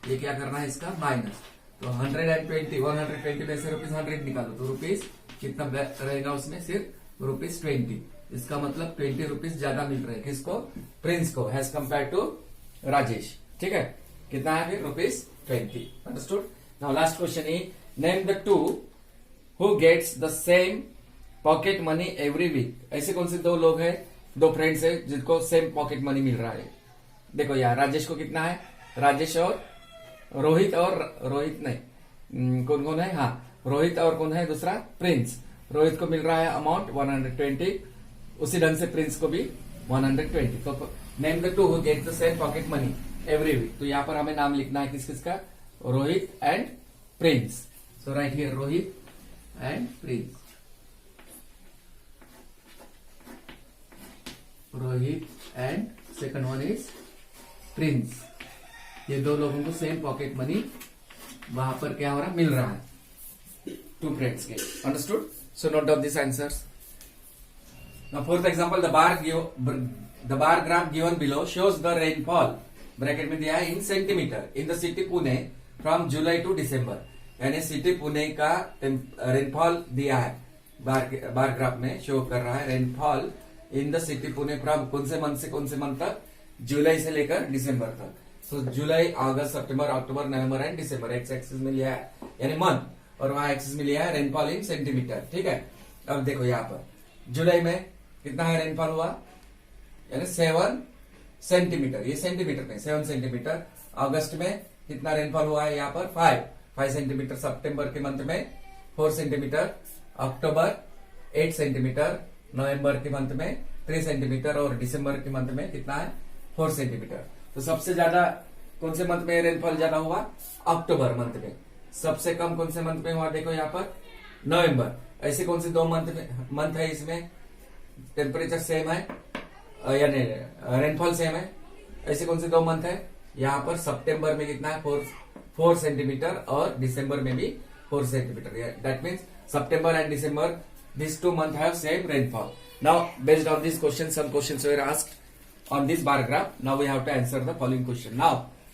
ये क्या करना है इसका माइनस, तो 120 में से रुपीज 100 निकालो तो रुपीज कितना रहेगा उसमें, सिर्फ रुपीज 20। इसका मतलब 20 रुपीज ज्यादा मिल रहे हैं किसको, प्रिंस को, हैज कंपेयर टू राजेश। ठीक है, कितना है फिर rupees 20। Understood. Now last question is name the two who gets the same pocket money every week. ऐसे कौन से दो लोग हैं, दो फ्रेंड्स है जिनको सेम पॉकेट मनी मिल रहा है। देखो यार, राजेश को कितना है, राजेश और रोहित, और रोहित नहीं, कौन कौन है, हाँ रोहित और कौन है दूसरा, प्रिंस। रोहित को मिल रहा है अमाउंट 120, उसी ढंग से प्रिंस को भी 120। तो name the two who get the same pocket money every week. तो यहाँ पर हमें नाम लिखना है किस किसका, Rohit and Prince. So right here Rohit and Prince, Rohit and second one is Prince. ये दो लोगों को सेम पॉकेट मनी वहां पर क्या हो रहा, मिल रहा है, टू फ्रेंड्स के। Understood. So note down this answers. Now fourth example, the bar graph given below shows the rainfall, bracket में दिया है in centimeter, in the city Pune from July to December. यानी सिटी पुणे का रेनफॉल दिया है, bar graph में show कर रहा है rainfall in the city Pune from कौन से मंथ से कौन से मंथ तक, जुलाई से लेकर दिसंबर तक। सो जुलाई, अगस्त, सितंबर, अक्टूबर, नवंबर एंड दिसंबर, एक्स एक्सिस में लिया है यानी मंथ, और वहां एक्सिस में लिया है रेनफॉल इन सेंटीमीटर। ठीक है, अब देखो यहाँ पर जुलाई में कितना है रेनफॉल हुआ, यानी 7 सेंटीमीटर, ये सेंटीमीटर में 7 सेंटीमीटर। अगस्त में कितना रेनफॉल हुआ है यहाँ पर 5 सेंटीमीटर। सितंबर के मंथ में 4 सेंटीमीटर, अक्टूबर 8 सेंटीमीटर, नवंबर के मंथ में 3 सेंटीमीटर, और दिसंबर के मंथ में कितना है 4 सेंटीमीटर। तो सबसे ज्यादा कौन से मंथ में रेनफॉल ज्यादा हुआ, अक्टूबर मंथ में। सबसे कम कौन से मंथ में हुआ, देखो यहाँ पर नवंबर। ऐसे कौन से दो मंथ है इसमें टेम्परेचर सेम है, यानी रेनफॉल सेम है, ऐसे कौन से दो मंथ है, यहाँ पर सितंबर में कितना है 4 सेंटीमीटर, और दिसंबर में भी 4 centimetre. That means September and December, these 2 months have same rainfall. Now based on this question, some questions were asked on this bar graph. Now we have to answer the following question. Now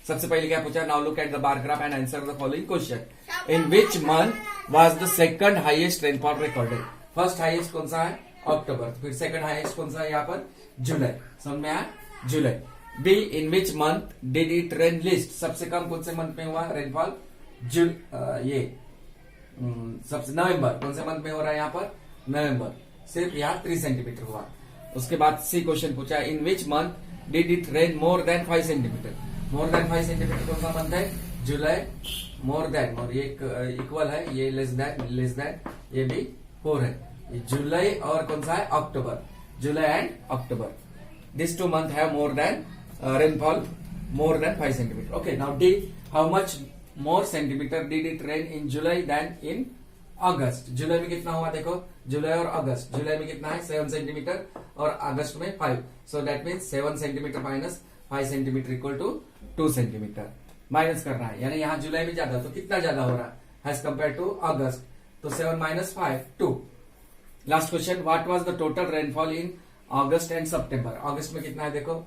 सबसे पहले क्या पूछा, now look at the bar graph and answer the following question. In which month was the second highest rainfall recorded? First highest कौन सा है, अक्टूबर। फिर second highest कौन सा है यहाँ पर, जुलाई। समझ में आया, जुलाई। B, in which month did it rain least, सबसे कम कौन से मंथ में हुआ रेनफॉल, ये सबसे नवंबर, कौन से मंथ में हो रहा है यहाँ पर, नवंबर, सिर्फ यहाँ 3 सेंटीमीटर हुआ। उसके बाद सी क्वेश्चन पूछा, in which month did it rain more than 5 centimeter, more than 5 centimeter कौन सा मंथ है, जुलाई। मोर देन, और ये इक्वल है, ये लेस देन, ये भी 4 है, ये जुलाई और कौन सा है, अक्टूबर, July and October. This 2 month have more than rainfall more than 5 centimeter. Okay, now D, how much more centimeter did it rain in July than in August. जुलाई में कितना हुआ, देखो जुलाई और अगस्त, जुलाई में कितना है 7 सेंटीमीटर, और अगस्त में 5। So that means 7 centimetre minus 5 centimetre equal to 2 centimetre. Minus करना है, यानी यहाँ जुलाई में ज्यादा, तो कितना ज्यादा हो रहा है एज कम्पेयर टू अगस्त, तो 7 minus 5 2। Last question, what was the total rainfall in August and September. अगस्त में कितना है, देखो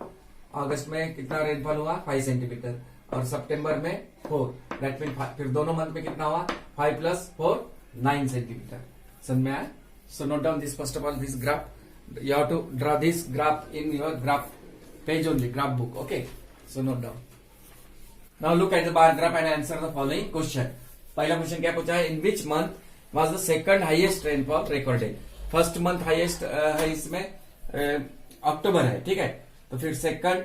अगस्त में कितना रेनफॉल हुआ 5 सेंटीमीटर, और सितंबर में 4। दैट मीन फिर दोनों मंथ में कितना हुआ 5 + 4 9 सेंटीमीटर। समझ में आया। So note down this, first of all this graph, you have to draw this graph in your graph page only, graph book. Okay, so note down. Now look at the bar graph and answer the following question. पहला question क्या पूछा है, in which month was the second highest rainfall recorded. First month highest है इसमें अक्टूबर है, ठीक है, तो फिर सेकंड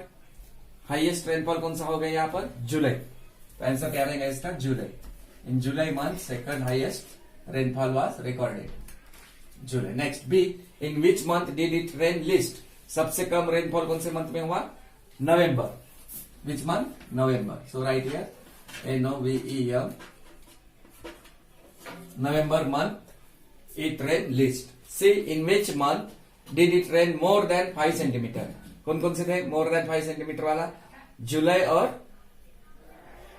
हाईएस्ट रेनफॉल कौन सा हो गया यहाँ पर, जुलाई। तो आंसर क्या रहेगा इसका, जुलाई। In July month second highest rainfall was recorded, जुलाई। Next B, in which month did it rain least. सबसे कम रेनफॉल कौन से मंथ में हुआ, नवंबर। विच मंथ, नवंबर। So right here NOVEM, November month it rain least. See in which month did it rain more than 5 centimeter. कौन कौन से थे more than 5 centimeter वाला? जुलाई और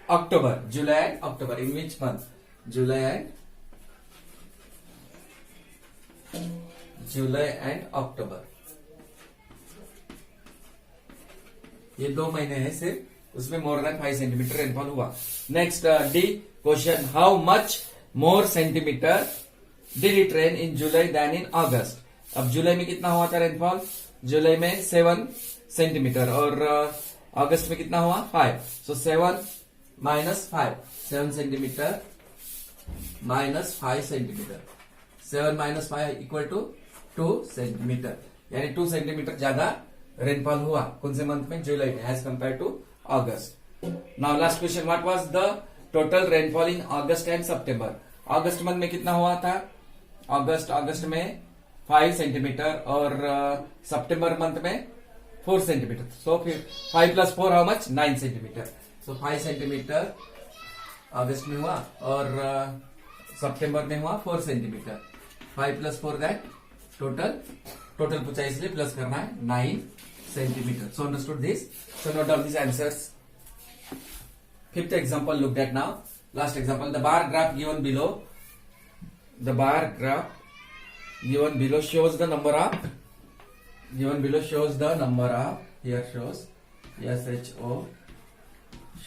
अक्टूबर. July and October. In which month? July and October. ये 2 महीने हैं सिर्फ, उसमें मोर देन 5 सेंटीमीटर रेनफॉल हुआ. Next D question, how much more centimeter did it rain in July than in August. अब जुलाई में कितना हुआ था रेनफॉल? जुलाई में 7 सेंटीमीटर और अगस्त में कितना हुआ? 5. So 7 minus 5, 7 centimetre minus 5 centimetre. 7 minus 5 equal to 2 centimetre. यानी 2 सेंटीमीटर ज्यादा रेनफॉल हुआ कौन से मंथ में? जुलाई में, as compare to August. Now last question, what was the total rainfall in August and September. अगस्त मंथ में कितना हुआ था? अगस्त में 5 सेंटीमीटर और सितंबर मंथ में 4 सेंटीमीटर. सो फिर 5 plus 4 how much? 9 centimeter. So 5 centimeter अगस्त में हुआ और सितंबर में हुआ 4 सेंटीमीटर. 5 प्लस 4 दैट टोटल पूछा इसलिए प्लस करना है 9 centimeter. So understood this. So note down these answers. Fifth example looked at now. Last example, the bar graph given below. The bar graph given below shows the number of. Here shows SHO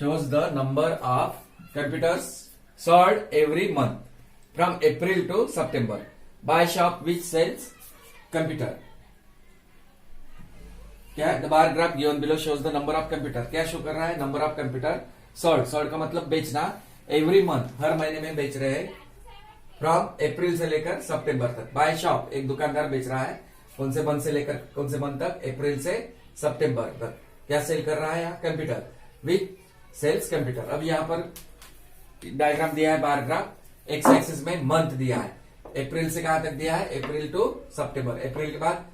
shows the number of computers sold every month from April to September by shop which sells computer. क्या? The bar graph given below shows the number of computer. क्या show कर रहा है? Number of computer sold का मतलब बेचना. Every month, हर महीने में बेच रहे हैं. फ्रॉम अप्रैल से लेकर सितंबर तक. बाय शॉप, एक दुकानदार बेच रहा है. कौन से मंथ से लेकर कौन से मंथ तक? अप्रैल से सितंबर तक. क्या सेल कर रहा है यहाँ? कंप्यूटर. विच सेल्स कंप्यूटर. अब यहाँ पर डायग्राम दिया है बार ग्राफ. एक्स एक्सिस में मंथ दिया है. अप्रैल से कहां तक दिया है? अप्रैल टू सितंबर. अप्रैल के बाद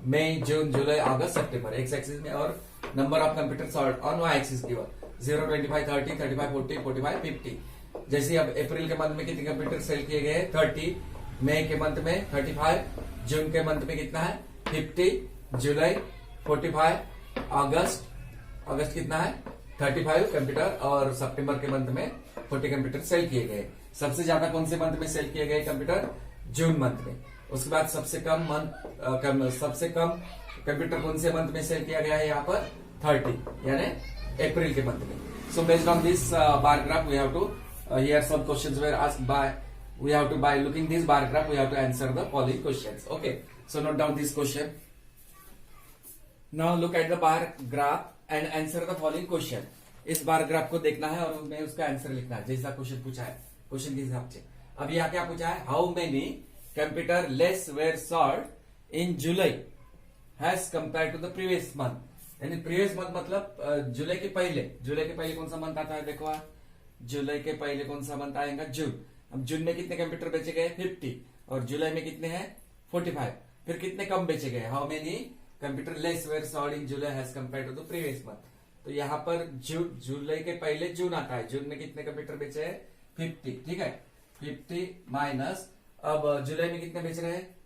मई, जून, जुलाई, अगस्त, सितंबर. एक्स एक्सिस में. और number of computer sold on Y axis given 0, 25, 30, 35, 40, 45, 50. जैसे अब अप्रैल के मंथ में कितने कंप्यूटर सेल किए गए? 30. मई के मंथ में 35. जून के मंथ में कितना है? 50. जुलाई 45. अगस्त कितना है? 35 कंप्यूटर. और सितंबर के मंथ में 40 कंप्यूटर सेल किए गए. सबसे ज्यादा कौन से मंथ में सेल किए गए कंप्यूटर? जून मंथ में. उसके बाद सबसे कम कंप्यूटर कौन से मंथ में सेल किया गया है? यहाँ पर 30, यानी अप्रैल के मंथ में. So based on this bar graph we have to here some questions were asked by we have to, by looking this bar graph, we have to answer the following questions. Okay, so note down this question. Now look at the bar graph and answer the following question. इस bar graph को देखना है और उसमें उसका answer लिखना है जैसा क्वेश्चन पूछा है. क्वेश्चन के हिसाब से. अब यहाँ क्या पूछा है? How many computer less were sold in July has compare to the previous month. यानी प्रीवियस मंथ मतलब जुलाई के पहले कौन सा मंथ आता है? देखो जुलाई के पहले कौन सा मंथ आएगा? जून. अब जून में कितने कंप्यूटर बेचे गए? 50. और जुलाई में कितने हैं? 45. फिर कितने कम बेचे गए? How many computer less were sold in July has compare to the previous month. तो यहाँ पर जुलाई के पहले जून आता है. जून में कितने कंप्यूटर बेचे हैं? 50. ठीक है, 50 माइनस. अब जुलाई में कितने बेच रहे हैं?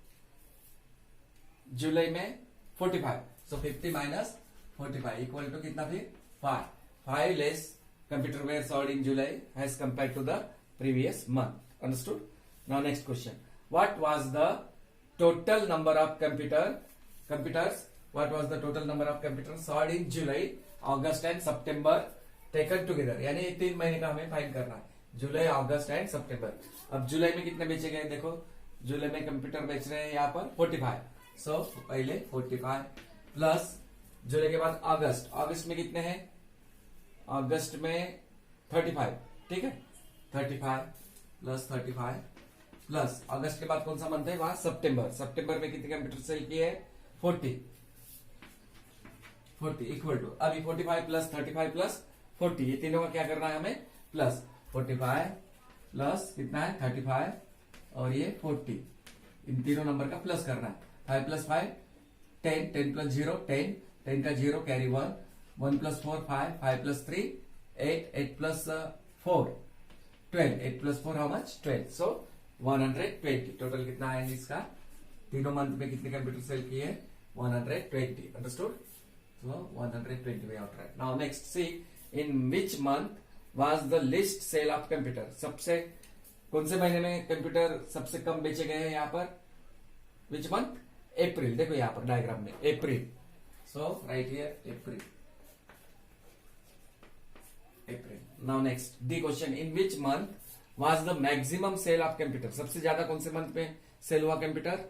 जुलाई में 45. सो 50 माइनस 45 इक्वल टू कितना? फिर 5 less computer were sold in July has compare to the previous month. Understood? Now next question. What was the total number of computers? What was the total number of computers sold in July, August and September taken together? यानी 3 महीने का हमें find करना है. जुलाई, अगस्त and सितंबर. अब जुलाई में कितने बेचे गए? देखो जुलाई में कंप्यूटर बेच रहे हैं यहाँ पर 45. सो पहले 45 प्लस जुलाई के बाद अगस्त में कितने हैं? अगस्त में 35. ठीक है, 35 प्लस 35 प्लस अगस्त के बाद कौन सा मंथ है? वहां सितंबर में कितने कंप्यूटर सेल किए? 40 इक्वल टू अभी 45 प्लस 35 प्लस 40. ये तीनों का क्या करना है हमें? प्लस 45 प्लस कितना है? 35 और ये 40. इन तीनों नंबर का प्लस करना है. 5 प्लस 5 10, 10 प्लस 0 10, 10 का 0 carry 1, 1 plus 4 5, 5 plus 3 8, 8 plus 4 12. 8 plus 4 how much? 12. So 120. Total कितना आएंगे इसका? तीनों मंथ में कितने कंप्यूटर सेल किए? 120. Understood? So 120 we have tried. Now next, see in which month was the least sale of computer? सबसे कौन से महीने में कंप्यूटर सबसे कम बेचे गए हैं यहाँ पर? Which month? अप्रैल. देखो यहाँ पर डायग्राम में अप्रैल. So right here April. Now next, the question, in which month was the maximum sale of computer? सबसे ज्यादा कौन से मंथ में सेल हुआ कंप्यूटर?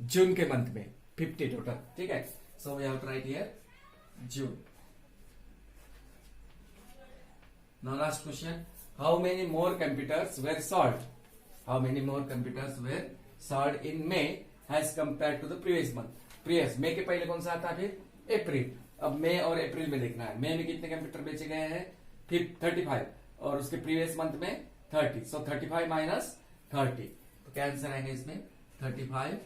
जून के मंथ में 50 टोटल. ठीक है. So we have to write here June. Now last question, how many more computers were sold? How many more computers were sold in May as compared to the previous month? Previous May के पहले कौन सा आता है? फिर अप्रैल. अब मई और अप्रैल में देखना है. मई में कितने कंप्यूटर बेचे गए हैं? 35 और उसके प्रीवियस मंथ में 30. So 35 minus 30. तो क्या आंसर आएंगे इसमें? 35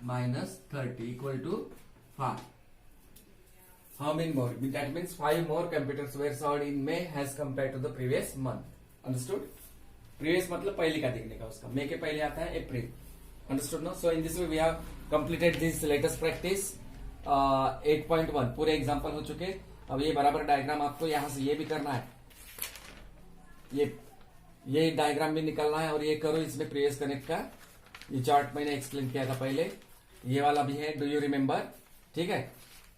minus 30 equal to 5. How many more? That means 5 more computers were sold in May as compare to the previous month. Understood? Previous मतलब पहले का देखने का, उसका मे के पहले आता है अप्रैल. Understood no? So in this way we have completed this latest practice 8.1. पूरे एग्जाम्पल हो चुके. अब ये बराबर डायग्राम आपको यहां से ये भी करना है, ये डायग्राम भी निकालना है और ये करो इसमें प्रीवियस कनेक्ट का. ये चार्ट मैंने एक्सप्लेन किया था पहले, ये वाला भी है. Do you remember? ठीक है.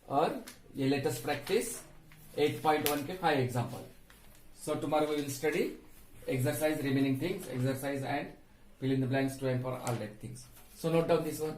और ये लेटेस्ट प्रैक्टिस 8.1 के 5 example. So tomorrow we will study exercise remaining things, exercise and fill in the blanks to and for all that things. So note down this one.